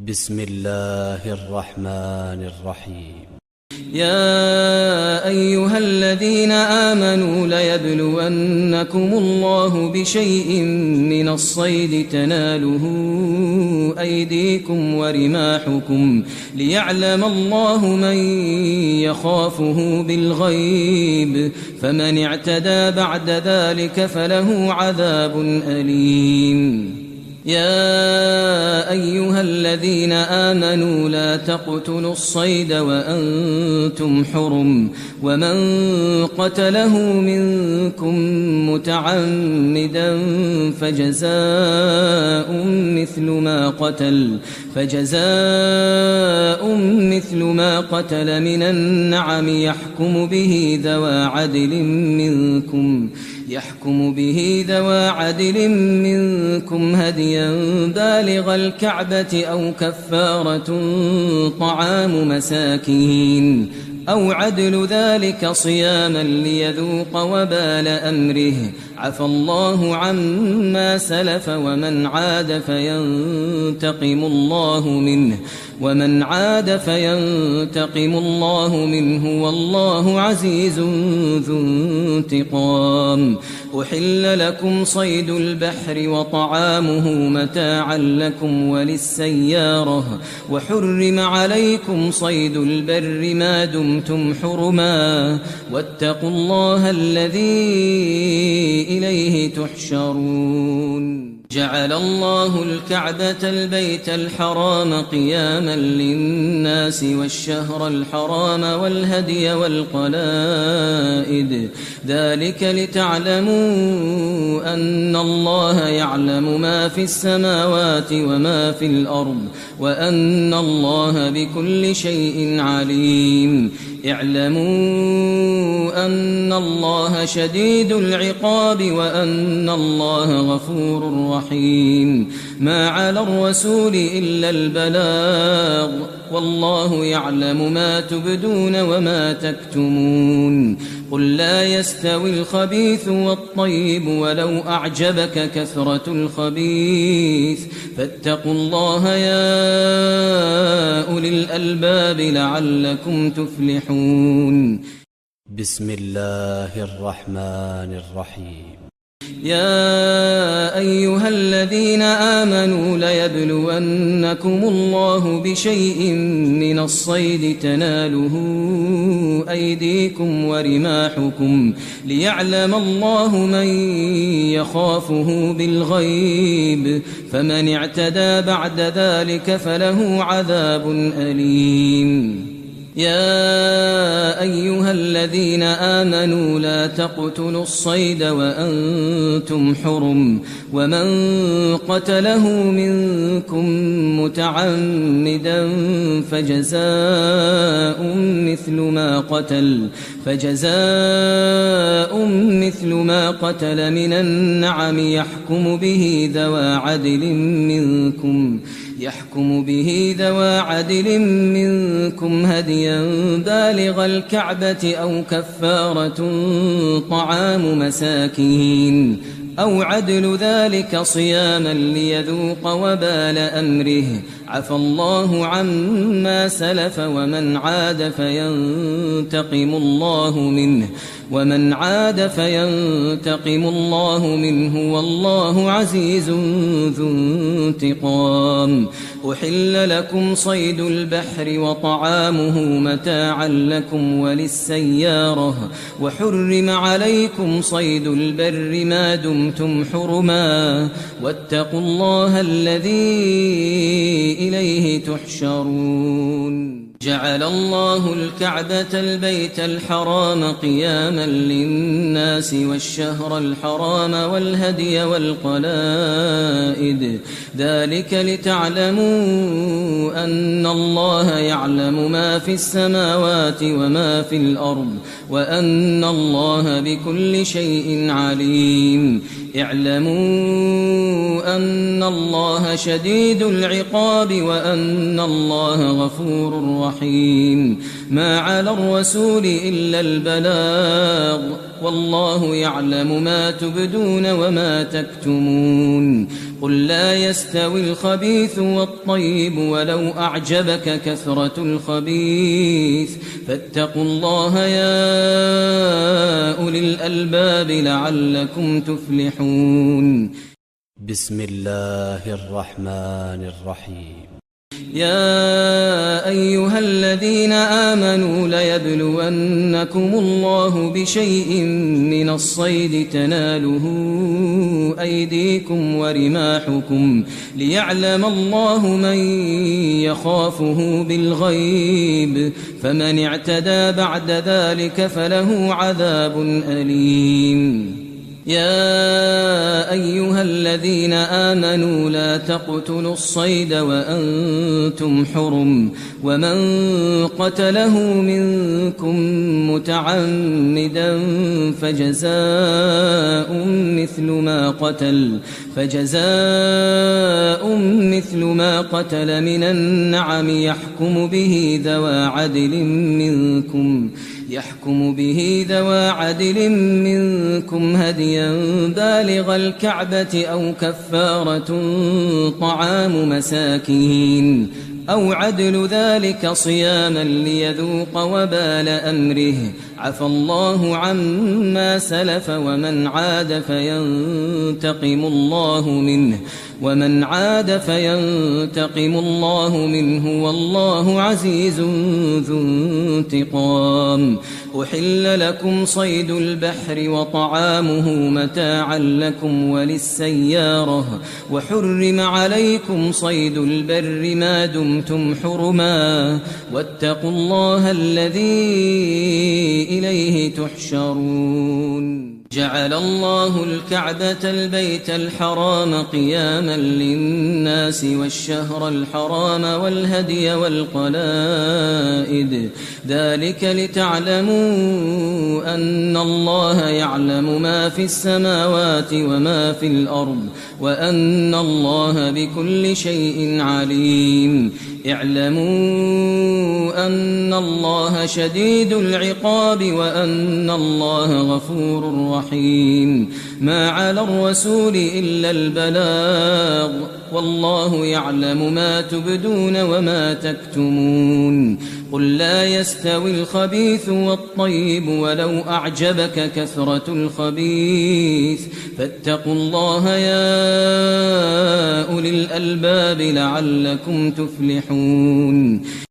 بسم الله الرحمن الرحيم. يا أيها الذين آمنوا ليبلونكم الله بشيء من الصيد تناله أيديكم ورماحكم ليعلم الله من يخافه بالغيب، فمن اعتدى بعد ذلك فله عذاب أليم. يا أيها الذين آمنوا لا تقتلوا الصيد وأنتم حرم، ومن قتله منكم متعمدا فجزاء مثل ما قتل من النعم يحكم به ذوى عدل منكم هديا بالغ الكعبة أو كفارة طعام مساكين أو عدل ذلك صياما ليذوق وبال أمره، عفى الله عما سلف ومن عاد فينتقم الله منه والله عزيز ذو انتقام. أحل لكم صيد البحر وطعامه متاعا لكم وللسيارة، وحرم عليكم صيد البر ما دمتم حرما، واتقوا الله الذي إليه تحشرون. جعل الله الكعبة البيت الحرام قياما للناس والشهر الحرام والهدي والقلائد، ذلك لتعلموا أن الله يعلم ما في السماوات وما في الأرض وأن الله بكل شيء عليم. اعلموا أن الله شديد العقاب وأن الله غفور رحيم. ما على الرسول إلا البلاغ، والله يعلم ما تبدون وما تكتمون. قل لا يستوي الخبيث والطيب ولو أعجبك كثرة الخبيث، فاتقوا الله يا أولي الألباب لعلكم تفلحون. بسم الله الرحمن الرحيم. يا أيها الذين آمنوا ليبلونكم الله بشيء من الصيد تناله أيديكم ورماحكم ليعلم الله من يخافه بالغيب، فمن اعتدى بعد ذلك فله عذاب أليم. يا أيها الذين آمنوا لا تقتلوا الصيد وأنتم حرم، ومن قتله منكم متعمدا فجزاء مثل ما قتل من النعم يحكم به ذوى عدل منكم هديا بالغ الكعبة أو كفارة طعام مساكين أو عدل ذلك صياما ليذوق وبال أمره، عفى الله عما سلف ومن عاد فينتقم الله منه والله عزيز ذو انتقام. أحل لكم صيد البحر وطعامه متاعا لكم وللسيارة، وحرم عليكم صيد البر ما دمتم حرما، واتقوا الله الذي إليه تحشرون. جعل الله الكعبة البيت الحرام قياما للناس والشهر الحرام والهدي والقلائد، ذلك لتعلموا أن الله يعلم ما في السماوات وما في الأرض وأن الله بكل شيء عليم. اعلموا أن الله شديد العقاب وأن الله غفور رحيم. ما على الرسول إلا البلاغ، والله يعلم ما تبدون وما تكتمون. قل لا يستوي الخبيث والطيب ولو أعجبك كثرة الخبيث فاتقوا الله يا أولي الألباب لعلكم تفلحون بسم الله الرحمن الرحيم يا أيها الذين آمنوا ليبلونكم الله بشيء من الصيد تناله أيديكم ورماحكم ليعلم الله من يخافه بالغيب فمن اعتدى بعد ذلك فله عذاب أليم يا أيها الذين آمنوا لا تقتلوا الصيد وأنتم حرم ومن قتله منكم متعمدا فجزاء مثل ما قتل من النعم يحكم به ذوى عدل منكم هديا بالغ الكعبة أو كفارة طعام مساكين أو عدل ذلك صياما ليذوق وبال أمره عفى الله عما سلف ومن عاد فينتقم الله منه والله عزيز ذو انتقام أحل لكم صيد البحر وطعامه متاعا لكم وللسيارة وحرم عليكم صيد البر ما دمتم حرما واتقوا الله الذي إليه تحشرون جعل الله الكعبة البيت الحرام قياما للناس والشهر الحرام والهدي والقلائد ذلك لتعلموا أن الله يعلم ما في السماوات وما في الأرض وأن الله بكل شيء عليم اعلموا أن الله شديد العقاب وأن الله غفور رحيم ما على الرسول إلا البلاغ والله يعلم ما تبدون وما تكتمون قل لا يستوي الخبيث والطيب ولو أعجبك كثرة الخبيث فاتقوا الله يا أولي الألباب لعلكم تفلحون